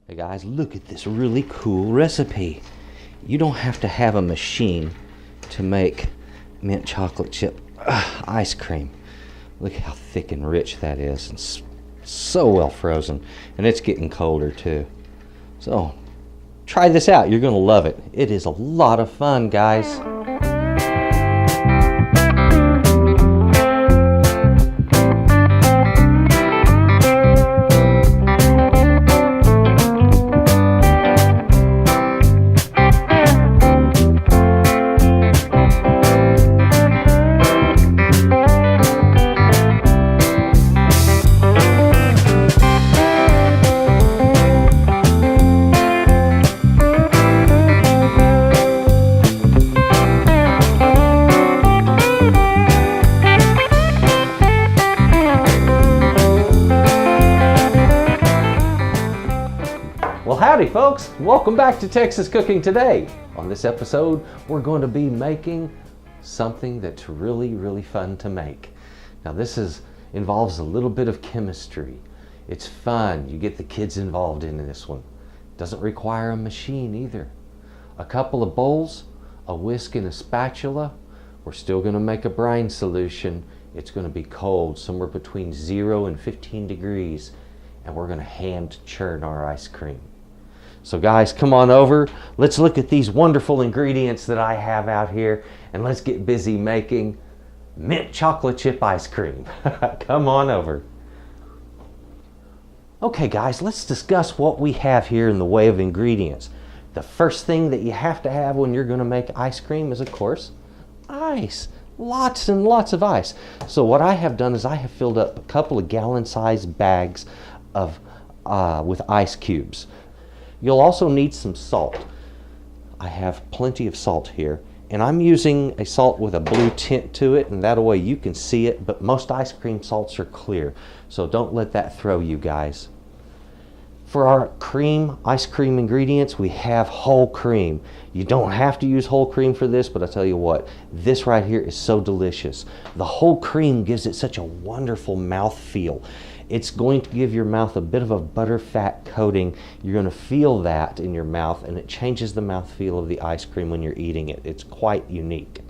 Hey guys, look at this really cool recipe. You don't have to have a machine to make mint chocolate chip ice cream. Look how thick and rich that is, and so well frozen, and it's getting colder too. So try this out, you're gonna love it. It is a lot of fun, guys. Well, howdy folks, welcome back to Texas Cooking Today. On this episode, we're going to be making something that's really fun to make. Now this involves a little bit of chemistry. It's fun, you get the kids involved in this one. Doesn't require a machine either. A couple of bowls, a whisk and a spatula. We're still going to make a brine solution. It's going to be cold, somewhere between 0 and 15 degrees, and we're going to hand churn our ice cream. So guys, come on over. Let's look at these wonderful ingredients that I have out here, and let's get busy making mint chocolate chip ice cream. Come on over. Okay guys, let's discuss what we have here in the way of ingredients. The first thing that you have to have when you're going to make ice cream is, of course, ice. Lots and lots of ice. So what I have done is I have filled up a couple of gallon-sized bags of with ice cubes. You'll also need some salt. I have plenty of salt here, and I'm using a salt with a blue tint to it, and that way you can see it, but most ice cream salts are clear, so don't let that throw you guys. For our ice cream ingredients, we have whole cream. You don't have to use whole cream for this, but I tell you what, this right here is so delicious. The whole cream gives it such a wonderful mouthfeel. It's going to give your mouth a bit of a butterfat coating. You're going to feel that in your mouth, and it changes the mouthfeel of the ice cream when you're eating it. It's quite unique.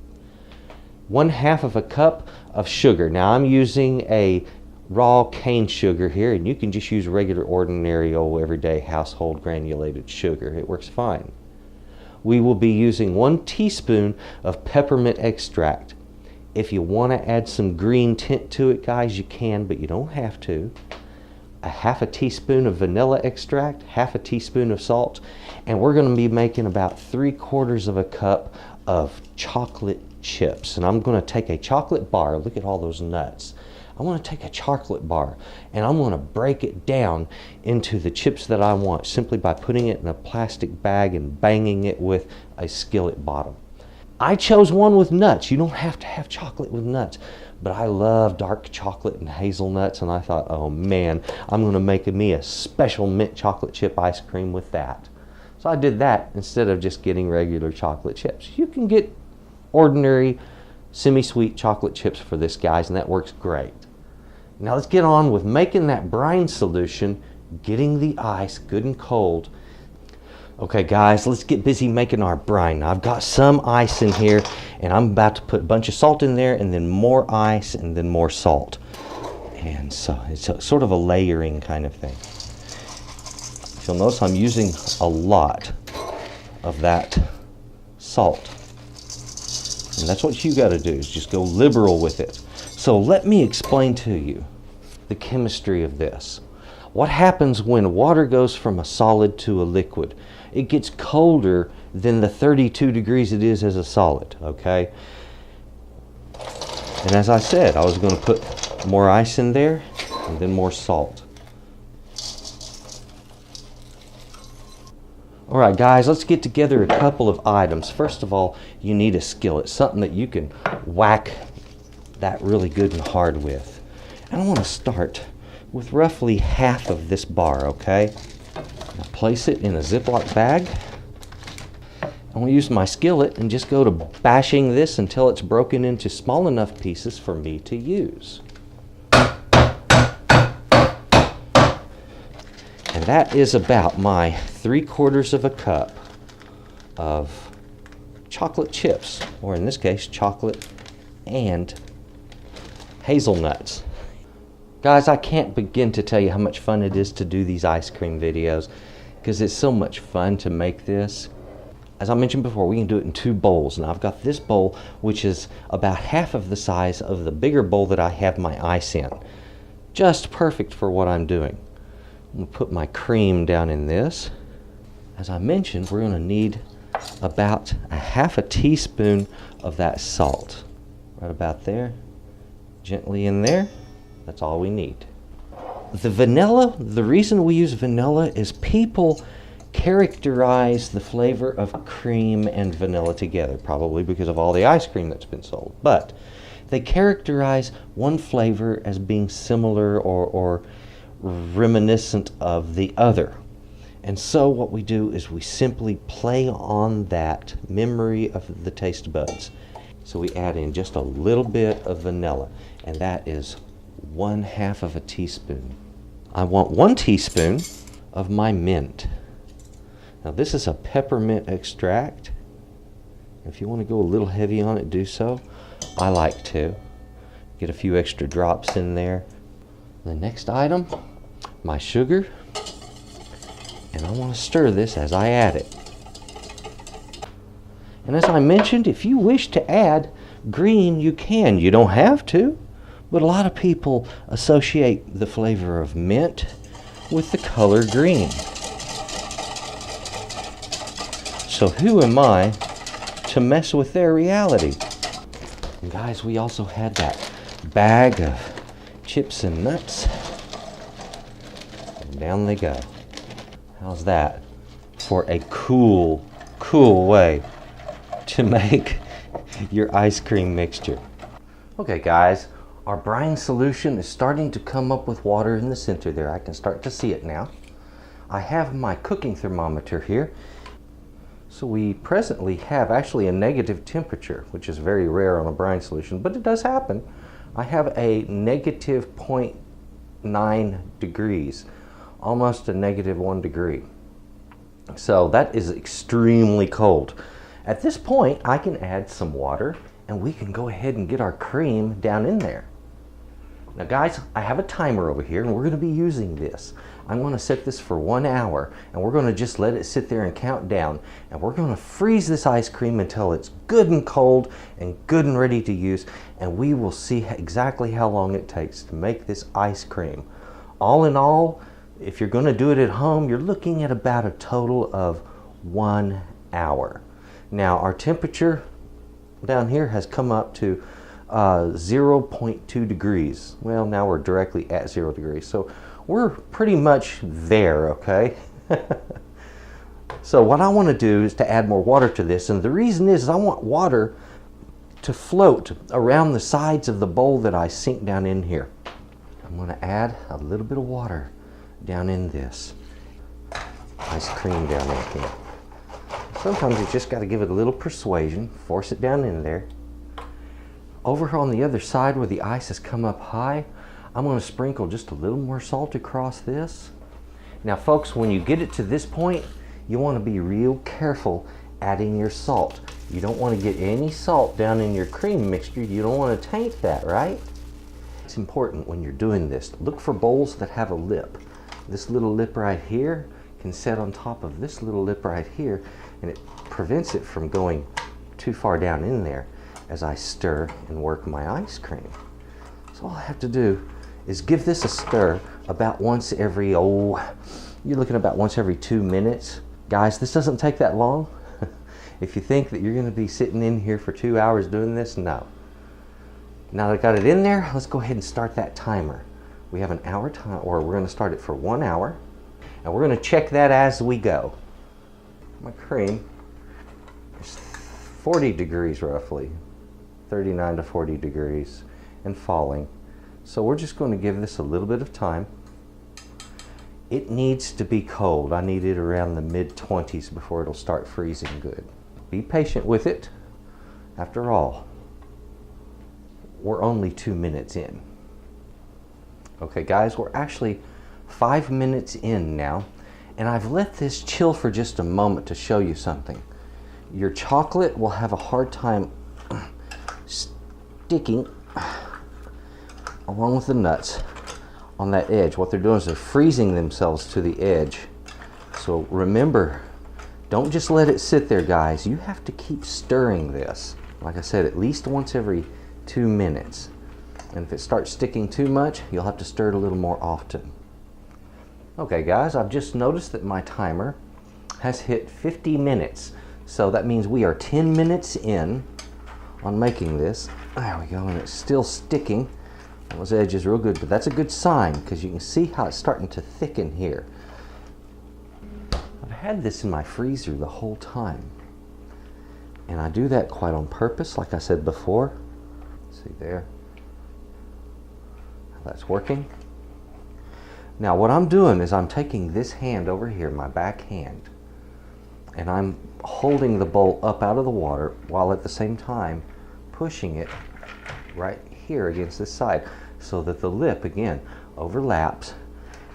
1/2 of a cup of sugar. Now I'm using a raw cane sugar here, and you can just use regular ordinary old everyday household granulated sugar. It works fine. We will be using 1 teaspoon of peppermint extract. If you want to add some green tint to it, guys, you can, but you don't have to. 1/2 teaspoon of vanilla extract, 1/2 teaspoon of salt, and we're going to be making about 3/4 of a cup of chocolate chips. And I'm going to take a chocolate bar. Look at all those nuts. I want to take a chocolate bar, and I'm going to break it down into the chips that I want simply by putting it in a plastic bag and banging it with a skillet bottom. I chose one with nuts. You don't have to have chocolate with nuts, but I love dark chocolate and hazelnuts, and I thought, oh man, I'm going to make me a special mint chocolate chip ice cream with that. So I did that instead of just getting regular chocolate chips. You can get ordinary semi-sweet chocolate chips for this, guys, and that works great. Now let's get on with making that brine solution, getting the ice good and cold. Okay guys, let's get busy making our brine. Now, I've got some ice in here, and I'm about to put a bunch of salt in there, and then more ice, and then more salt. And so it's sort of a layering kind of thing. You'll notice I'm using a lot of that salt. And that's what you got to do, is just go liberal with it. So let me explain to you the chemistry of this. What happens when water goes from a solid to a liquid? It gets colder than the 32 degrees it is as a solid, okay? And as I said, I was going to put more ice in there and then more salt. All right, guys, let's get together a couple of items. First of all, you need a skillet, something that you can whack that really good and hard with. And I want to start with roughly 1/2 of this bar, okay? Now place it in a Ziploc bag. I'm going to use my skillet and just go to bashing this until it's broken into small enough pieces for me to use. And And that is about my 3/4 of a cup of chocolate chips, or in this case, chocolate and hazelnuts. Guys, I can't begin to tell you how much fun it is to do these ice cream videos, because it's so much fun to make this. As I mentioned before, we can do it in 2 bowls. Now I've got this bowl, which is about half of the size of the bigger bowl that I have my ice in. Just perfect for what I'm doing. I'm going to put my cream down in this. As I mentioned, we're going to need about a 1/2 teaspoon of that salt. Right about there. Gently in there. That's all we need. The vanilla, the reason we use vanilla is people characterize the flavor of cream and vanilla together, probably because of all the ice cream that's been sold. But they characterize one flavor as being similar or reminiscent of the other. And so what we do is we simply play on that memory of the taste buds. So we add in just a little bit of vanilla, and that is 1/2 teaspoon. I want 1 teaspoon of my mint. Now this is a peppermint extract. If you want to go a little heavy on it, do so. I like to. Get a few extra drops in there. The next item, my sugar. And I want to stir this as I add it. And as I mentioned, if you wish to add green, you can. You don't have to, but a lot of people associate the flavor of mint with the color green. So who am I to mess with their reality? And guys, we also had that bag of chips and nuts. And down they go. How's that for a cool way to make your ice cream mixture? Okay guys, our brine solution is starting to come up with water in the center there. I can start to see it now. I have my cooking thermometer here. So we presently have actually a negative temperature, which is very rare on a brine solution, but it does happen. I have a negative 0.9 degrees. Almost a negative 1 degree. So that is extremely cold. At this point, I can add some water and we can go ahead and get our cream down in there. Now guys, I have a timer over here and we're going to be using this. I'm going to set this for 1 hour and we're going to just let it sit there and count down, and we're going to freeze this ice cream until it's good and cold and good and ready to use, and we will see exactly how long it takes to make this ice cream. All in all, if you're going to do it at home, you're looking at about a total of 1 hour. Now our temperature down here has come up to 0.2 degrees. Well, now we're directly at 0 degrees. So we're pretty much there, okay? So what I want to do is to add more water to this. And the reason is I want water to float around the sides of the bowl that I sink down in here. I'm going to add a little bit of water down in this. Ice cream down in here. Sometimes you just got to give it a little persuasion, force it down in there. Over on the other side where the ice has come up high, I'm going to sprinkle just a little more salt across this. Now folks, when you get it to this point, you want to be real careful adding your salt. You don't want to get any salt down in your cream mixture. You don't want to taint that, right? It's important when you're doing this. Look for bowls that have a lip. This little lip right here can set on top of this little lip right here, and it prevents it from going too far down in there as I stir and work my ice cream. So all I have to do is give this a stir about once every, you're looking about once every 2 minutes. Guys, this doesn't take that long. If you think that you're going to be sitting in here for 2 hours doing this, no. Now that I got it in there, let's go ahead and start that timer. We have an hour time, or we're going to start it for 1 hour, and we're going to check that as we go. My cream is 40 degrees roughly, 39 to 40 degrees, and falling. So we're just going to give this a little bit of time. It needs to be cold. I need it around the mid-20s before it'll start freezing good. Be patient with it. After all, we're only 2 minutes in. Okay guys, we're actually 5 minutes in now, And I've let this chill for just a moment to show you something. Your chocolate will have a hard time sticking along with the nuts on that edge. What they're doing is they're freezing themselves to the edge. So remember, don't just let it sit there, guys. You have to keep stirring this. Like I said, at least once every 2 minutes. And if it starts sticking too much, you'll have to stir it a little more often. Okay guys, I've just noticed that my timer has hit 50 minutes. So that means we are 10 minutes in on making this. There we go, and it's still sticking on those edges real good, but that's a good sign because you can see how it's starting to thicken here. I've had this in my freezer the whole time. And I do that quite on purpose, like I said before. See there? That's working. Now what I'm doing is I'm taking this hand over here, my back hand, and I'm holding the bowl up out of the water while at the same time pushing it right here against this side so that the lip again overlaps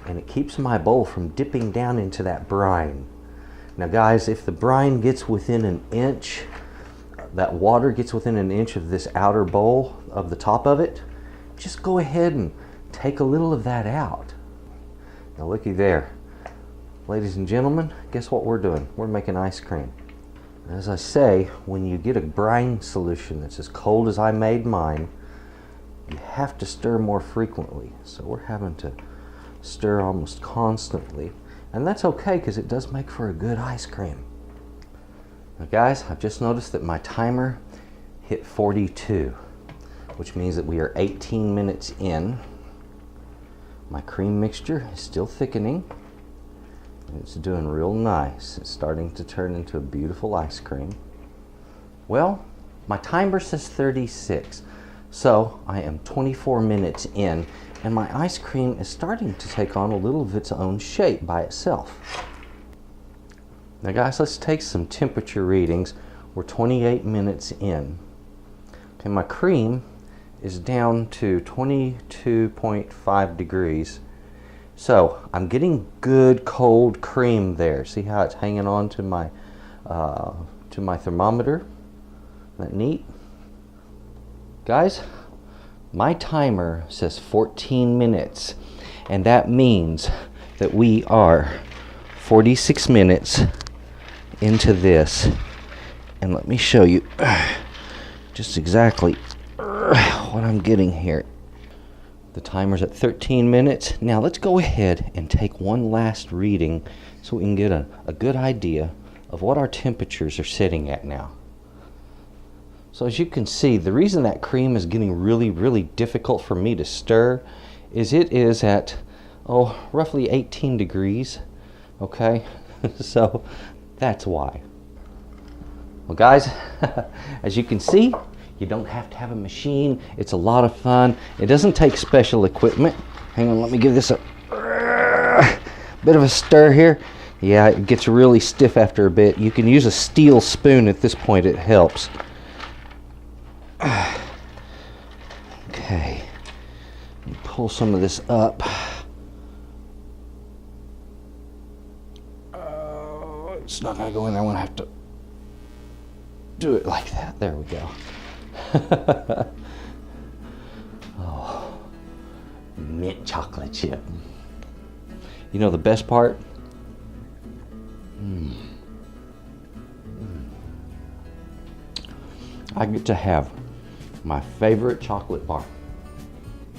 and it keeps my bowl from dipping down into that brine. Now guys, if the brine gets within an inch, that water gets within an inch of this outer bowl of the top of it, just go ahead and take a little of that out. Now looky there. Ladies and gentlemen, guess what we're doing? We're making ice cream. As I say, when you get a brine solution that's as cold as I made mine, you have to stir more frequently. So we're having to stir almost constantly. And that's okay because it does make for a good ice cream. Now guys, I've just noticed that my timer hit 42, which means that we are 18 minutes in. My cream mixture is still thickening. It's doing real nice. It's starting to turn into a beautiful ice cream. Well, my timer says 36, so I am 24 minutes in, and my ice cream is starting to take on a little of its own shape by itself. Now guys, let's take some temperature readings. We're 28 minutes in. Okay, my cream is down to 22.5 degrees. So I'm getting good cold cream there. See how it's hanging on to my thermometer? Isn't that neat? Guys, my timer says 14 minutes, and that means that we are 46 minutes into this. And let me show you just exactly what I'm getting here. The timer's at 13 minutes. Now let's go ahead and take one last reading so we can get a good idea of what our temperatures are sitting at now. So as you can see, the reason that cream is getting really difficult for me to stir is it is at, roughly 18 degrees. Okay, so that's why. Well guys, as you can see, you don't have to have a machine. It's a lot of fun. It doesn't take special equipment. Hang on, let me give this a bit of a stir here. Yeah, it gets really stiff after a bit. You can use a steel spoon at this point. It helps. Okay. Pull some of this up. It's not going to go in there. I'm going to have to do it like that. There we go. Oh, mint chocolate chip. You know the best part? I get to have my favorite chocolate bar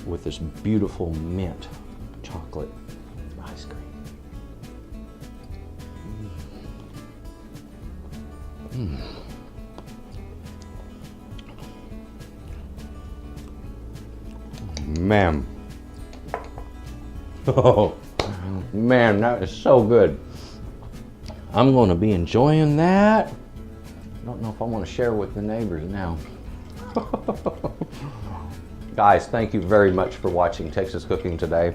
with this beautiful mint chocolate ice cream. Man. Oh, man, that is so good. I'm going to be enjoying that. I don't know if I want to share with the neighbors now. Guys, thank you very much for watching Texas Cooking Today.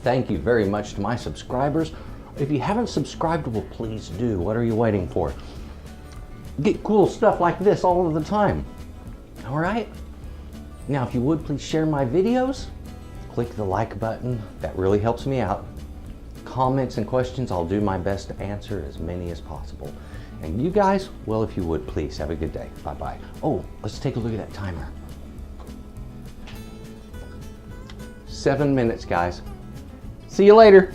Thank you very much to my subscribers. If you haven't subscribed, well, please do. What are you waiting for? Get cool stuff like this all of the time. All right? Now, if you would, please share my videos. Click the like button. That really helps me out. comments and questions. I'll do my best to answer as many as possible. And you guys, well, if you would, please have a good day. Bye-bye. Oh, let's take a look at that timer. 7 minutes, guys. See you later.